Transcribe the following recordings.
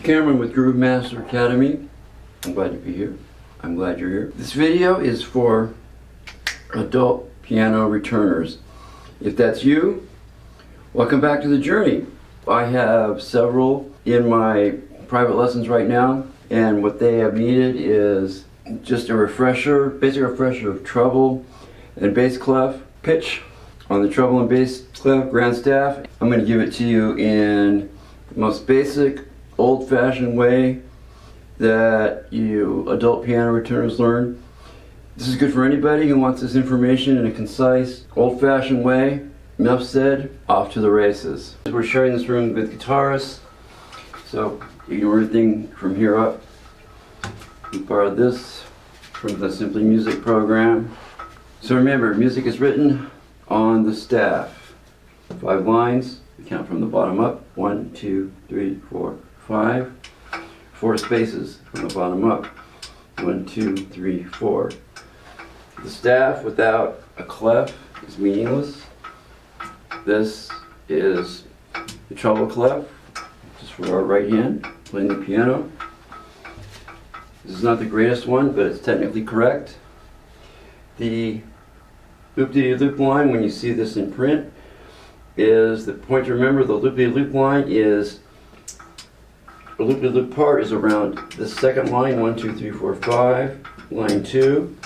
Mr. Cameron with Groove Master Academy. I'm glad to be here. I'm glad you're here. This video is for adult piano returners. If that's you, welcome back to the journey. I have several in my private lessons right now, and what they have needed is just a refresher, basic refresher of treble and bass clef pitch on the treble and bass clef grand staff. I'm going to give it to you in the most basic, old-fashioned way that you adult piano returners learn. This is good for anybody who wants this information in a concise, old-fashioned way. Enough said, off to the races. We're sharing this room with guitarists, so ignore everything from here up. We borrowed this from the Simply Music program. So remember, music is written on the staff. 5 lines, we count from the bottom up. 1, 2, 3, 4, 5. 4 spaces from the bottom up. 1, 2, 3, 4. The staff without a clef is meaningless. This is the treble clef, just for our right hand, playing the piano. This is not the greatest one, but it's technically correct. The loop-de-loop line, when you see this in print, is the point to remember. The loop-de-loop line is, the loop-de-loop part is around the second line, 1, 2, 3, 4, 5, line 2.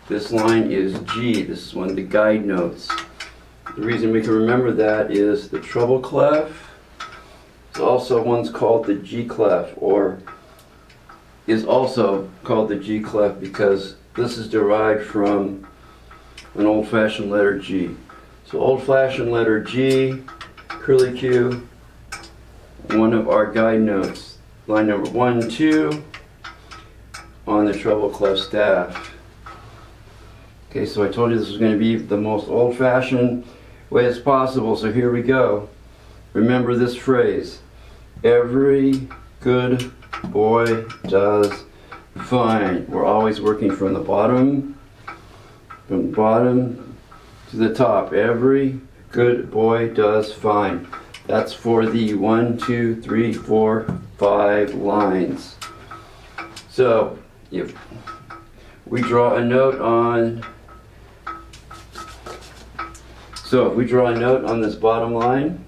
This line is G. This is one of the guide notes. The reason we can remember that is the treble clef is also one's called the G clef, or is also called the G clef because this is derived from an old-fashioned letter G. So old-fashioned letter G, curly Q, one of our guide notes, line number 1, 2 on the treble clef staff. Okay, so I told you this was going to be the most old-fashioned way as possible, so here we go. Remember this phrase: every good boy does fine. We're always working from the bottom to the top. Every good boy does fine. That's for the 1, 2, 3, 4, 5 lines. So if we draw a note on this bottom line,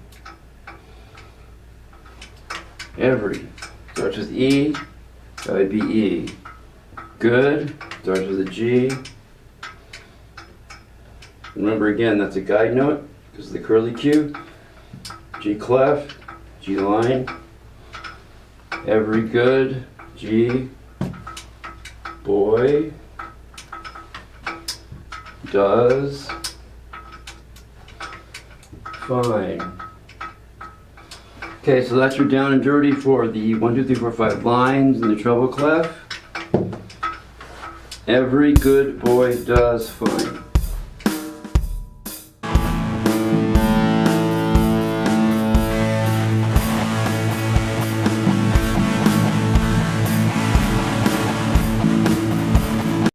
every starts with E, that would be E. Good starts with a G. Remember again, that's a guide note, this is the curly Q. G clef, G line. Every good G boy does fine. Okay, so that's your down and dirty for the 1, 2, 3, 4, 5 lines in the treble clef. Every good boy does fine.